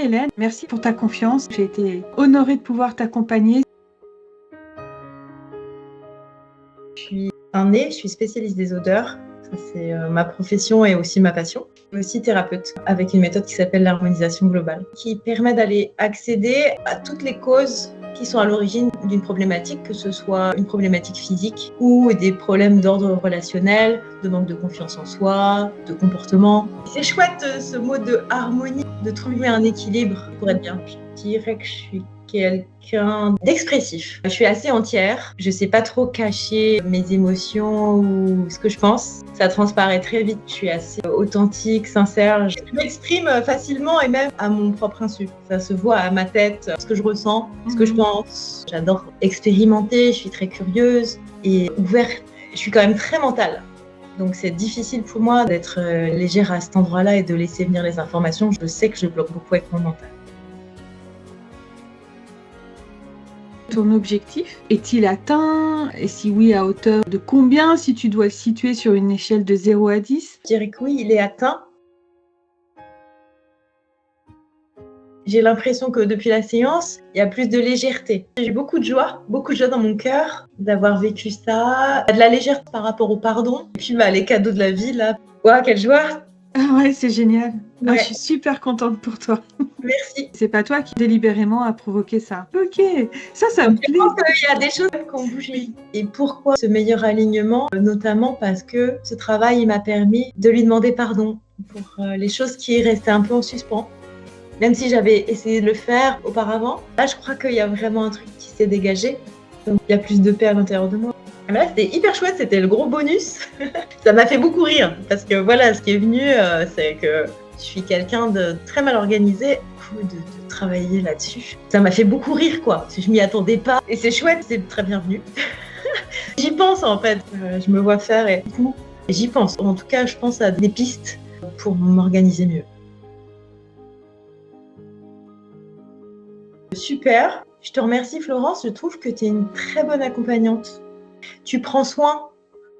Hélène, merci pour ta confiance. J'ai été honorée de pouvoir t'accompagner. Je suis je suis spécialiste des odeurs. Ça, c'est ma profession et aussi ma passion. Je suis aussi thérapeute avec une méthode qui s'appelle l'harmonisation globale, qui permet d'aller accéder à toutes les causes qui sont à l'origine d'une problématique, que ce soit une problématique physique ou des problèmes d'ordre relationnel, de manque de confiance en soi, de comportement. C'est chouette ce mot de harmonie, de trouver un équilibre pour être bien. Je dirais que je suis quelqu'un d'expressif. Je suis assez entière. Je sais pas trop cacher mes émotions ou ce que je pense. Ça transparaît très vite. Je suis assez authentique, sincère. Je m'exprime facilement et même à mon propre insu. Ça se voit à ma tête, ce que je ressens, ce que je pense. J'adore expérimenter. Je suis très curieuse et ouverte. Je suis quand même très mentale. Donc c'est difficile pour moi d'être légère à cet endroit-là et de laisser venir les informations. Je sais que je bloque beaucoup avec mon mental. Ton objectif est-il atteint? Et si oui, à hauteur de combien, si tu dois le situer sur une échelle de 0 à 10? Je dirais que oui, il est atteint. J'ai l'impression que depuis la séance, il y a plus de légèreté. J'ai eu beaucoup de joie dans mon cœur d'avoir vécu ça, de la légèreté par rapport au pardon. Et puis les cadeaux de la vie, là, ouah, quelle joie! Ah ouais, c'est génial. Ouais. Je suis super contente pour toi. Merci. C'est pas toi qui délibérément a provoqué ça. Ok, ça me plaît. Je pense qu'il y a des choses qui ont bougé. Et pourquoi ce meilleur alignement? Notamment parce que ce travail il m'a permis de lui demander pardon pour les choses qui restaient un peu en suspens. Même si j'avais essayé de le faire auparavant, là je crois qu'il y a vraiment un truc qui s'est dégagé. Donc il y a plus de paix à l'intérieur de moi. Mais là c'était hyper chouette, c'était le gros bonus. Ça m'a fait beaucoup rire parce que voilà, ce qui est venu, c'est que je suis quelqu'un de très mal organisé. De travailler là-dessus. Ça m'a fait beaucoup rire, quoi. Je m'y attendais pas. Et c'est chouette, c'est très bienvenu. J'y pense, en fait. Je me vois faire et j'y pense. En tout cas, je pense à des pistes pour m'organiser mieux. Super. Je te remercie, Florence. Je trouve que tu es une très bonne accompagnante. Tu prends soin.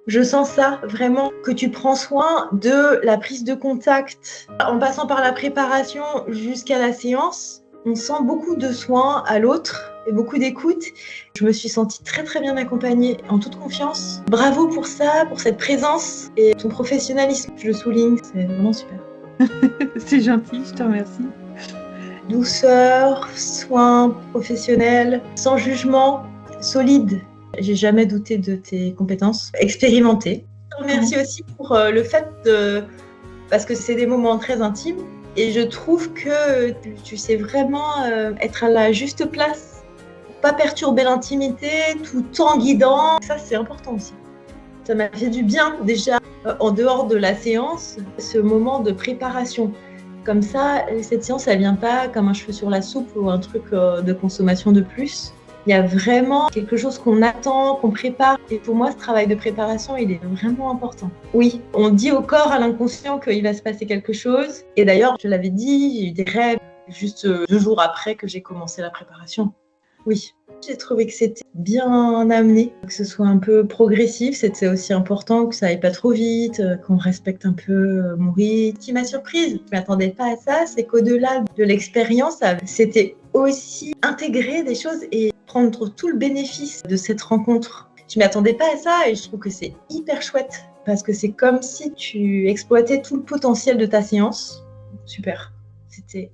Je sens ça vraiment, que tu prends soin de la prise de contact. En passant par la préparation jusqu'à la séance, on sent beaucoup de soin à l'autre et beaucoup d'écoute. Je me suis sentie très très bien accompagnée, en toute confiance. Bravo pour ça, pour cette présence et ton professionnalisme. Je le souligne, c'est vraiment super. C'est gentil, je te remercie. Douceur, soin professionnel, sans jugement, solide. J'ai jamais douté de tes compétences. Expérimentées. Je te remercie aussi pour le fait parce que c'est des moments très intimes et je trouve que tu sais vraiment être à la juste place, pour pas perturber l'intimité tout en guidant. Ça, c'est important aussi. Ça m'a fait du bien déjà en dehors de la séance, ce moment de préparation. Comme ça, cette séance, elle vient pas comme un cheveu sur la soupe ou un truc de consommation de plus. Il y a vraiment quelque chose qu'on attend, qu'on prépare. Et pour moi, ce travail de préparation, il est vraiment important. Oui, on dit au corps, à l'inconscient qu'il va se passer quelque chose. Et d'ailleurs, je l'avais dit, j'ai eu des rêves juste 2 jours après que j'ai commencé la préparation. Oui, j'ai trouvé que c'était bien amené, que ce soit un peu progressif. C'était aussi important que ça aille pas trop vite, qu'on respecte un peu mon rythme. Ce qui m'a surprise, je m'attendais pas à ça, c'est qu'au-delà de l'expérience, c'était aussi intégrer des choses et prendre tout le bénéfice de cette rencontre. Je m'y attendais pas à ça et je trouve que c'est hyper chouette parce que c'est comme si tu exploitais tout le potentiel de ta séance. Super, c'était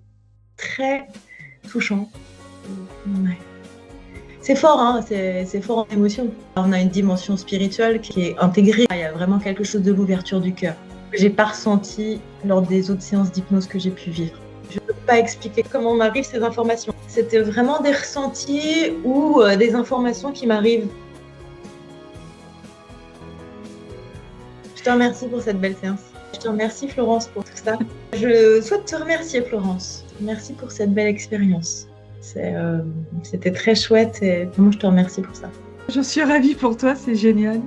très touchant. Ouais. C'est fort, hein, c'est fort en émotion. On a une dimension spirituelle qui est intégrée. Il y a vraiment quelque chose de l'ouverture du cœur que j'ai pas ressenti lors des autres séances d'hypnose que j'ai pu vivre. Je peux pas expliquer comment m'arrivent ces informations. C'était vraiment des ressentis ou des informations qui m'arrivent. Je te remercie pour cette belle séance. Je te remercie, Florence, pour tout ça. Je souhaite te remercier, Florence. Merci pour cette belle expérience. C'était très chouette et vraiment je te remercie pour ça. J'en suis ravie pour toi, c'est génial.